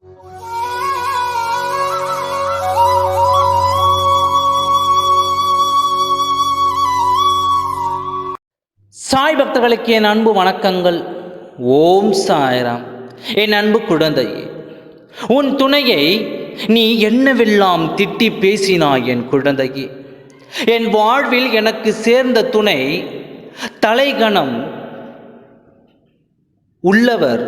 சாய் பக்தர்களுக்கு என் அன்பு வணக்கங்கள். ஓம் சாய்ராம். என் அன்பு குழந்தையே, உன் துணையை நீ என்னவெல்லாம் திட்டி பேசினாய் என் குழந்தையே. என் வாழ்வில் எனக்கு சேர்ந்த துணை தலைகணம் உள்ளவர்,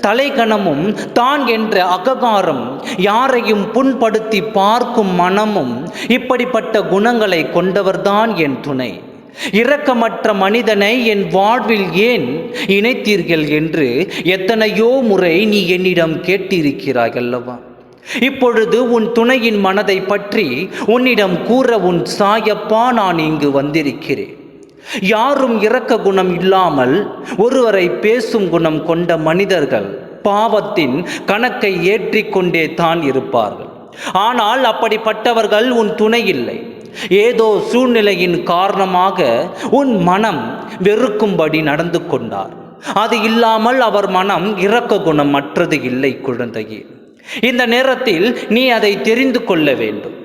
தலைகணமும் தான் என்ற அகங்காரம், யாரையும் புண்படுத்தி பார்க்கும் மனமும், இப்படிப்பட்ட குணங்களை கொண்டவர்தான் என் துணை. இரக்கமற்ற மனிதனை என் வாழ்வில் ஏன் இணைத்தீர்கள் என்று எத்தனையோ முறை நீ என்னிடம் கேட்டிருக்கிறாய் அல்லவா? இப்பொழுது உன் துணையின் மனதை பற்றி உன்னிடம் கூற உன் சாயப்பா நான் இங்கு வந்திருக்கிறேன். யாரும் இரக்க குணம் இல்லாமல் ஒருவரை பேசும் குணம் கொண்ட மனிதர்கள் பாவத்தின் கணக்கை ஏற்றிக்கொண்டே தான் இருப்பார்கள். ஆனால் அப்படிப்பட்டவர்கள் உன் துணை இல்லை. ஏதோ சூழ்நிலையின் காரணமாக உன் மனம் வெறுக்கும்படி நடந்து கொண்டார். அது இல்லாமல் அவர் மனம் இரக்க குணம் மற்றது இல்லை குழந்தையே. இந்த நேரத்தில் நீ அதை தெரிந்து கொள்ள வேண்டும்.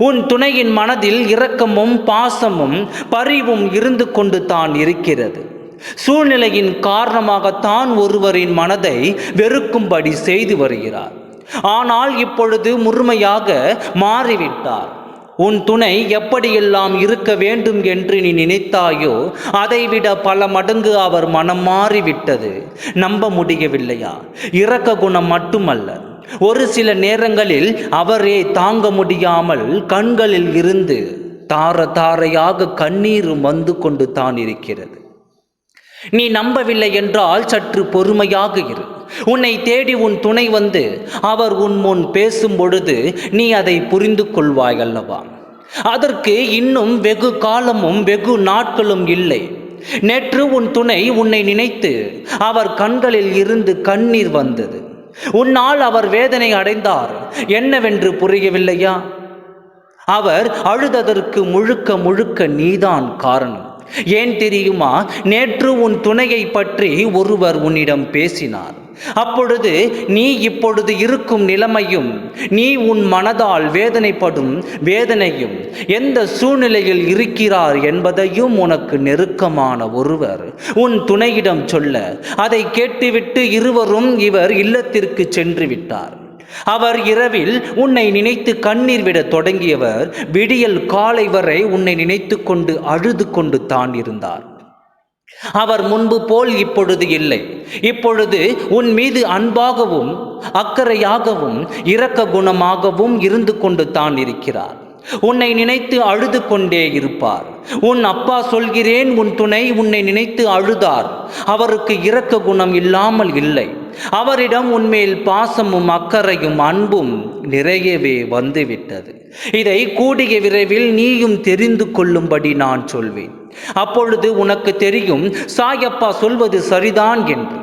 உன் துணையின் மனதில் இரக்கமும் பாசமும் பரிவும் இருந்து கொண்டு தான் இருக்கிறது. சூழ்நிலையின் காரணமாகத்தான் ஒருவரின் மனதை வெறுக்கும்படி செய்து வருகிறார். ஆனால் இப்பொழுது முழுமையாக மாறிவிட்டார். உன் துணை எப்படியெல்லாம் இருக்க வேண்டும் என்று நீ நினைத்தாயோ அதைவிட பல மடங்கு அவர் மனம் மாறிவிட்டது. நம்ப முடியவில்லையா? இரக்க குணம் மட்டுமல்ல, ஒரு சில நேரங்களில் அவரே தாங்க முடியாமல் கண்களில் இருந்து தார தாரையாக கண்ணீர் வந்து கொண்டு தான் இருக்கிறது. நீ நம்பவில்லை என்றால் சற்று பொறுமையாக இரு. உன்னை தேடி உன் துணை வந்து அவர் உன் முன் பேசும் பொழுது நீ அதை புரிந்து கொள்வாய் அல்லவா? அதற்கு இன்னும் வெகு காலமும் வெகு நாட்களும் இல்லை. நேற்று உன் துணை உன்னை நினைத்து அவர் கண்களில் இருந்து கண்ணீர் வந்தது. உன்னால் அவர் வேதனை அடைந்தார். என்னவென்று புரியவில்லையா? அவர் அழுததற்கு முழுக்க முழுக்க நீதான் காரணம். ஏன் தெரியுமா? நேற்று உன் துணையை பற்றி ஒருவர் உன்னிடம் பேசினார். அப்பொழுது நீ இப்பொழுது இருக்கும் நிலைமையும், நீ உன் மனதால் வேதனைப்படும் வேதனையும், எந்த சூழ்நிலையில் இருக்கிறார் என்பதையும் உனக்கு நெருக்கமான ஒருவர் உன் துணையிடம் சொல்ல, அதை கேட்டுவிட்டு இருவரும் இவர் இல்லத்திற்கு சென்று விட்டார். அவர் இரவில் உன்னை நினைத்து கண்ணீர் விட தொடங்கியவர் விடியல் காலை வரை உன்னை நினைத்து கொண்டு அழுது கொண்டு தான் இருந்தார். அவர் முன்பு போல் இப்பொழுது இல்லை. இப்பொழுது உன் மீது அன்பாகவும் அக்கறையாகவும் இரக்க குணமாகவும் இருந்து கொண்டு தான் இருக்கிறார். உன்னை நினைத்து அழுது கொண்டே இருப்பார். உன் அப்பா சொல்கிறேன், உன் துணை உன்னை நினைத்து அழுதார். அவருக்கு இரக்க குணம் இல்லாமல் இல்லை. அவரிடம் உன்மேல் பாசமும் அக்கறையும் அன்பும் நிறையவே வந்துவிட்டது. இதை கூடிய விரைவில் நீயும் தெரிந்து கொள்ளும்படி நான் சொல்வேன். அப்பொழுது உனக்கு தெரியும் சாயப்பா சொல்வது சரிதான் என்று.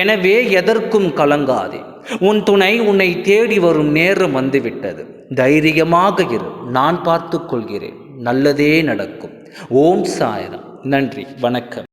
எனவே எதற்கும் கலங்காதே. உன் துணை உன்னை தேடி வரும் நேரம் வந்துவிட்டது. தைரியமாக இரு. நான் பார்த்து கொள்கிறேன். நல்லதே நடக்கும். ஓம் சாய்ராம். நன்றி, வணக்கம்.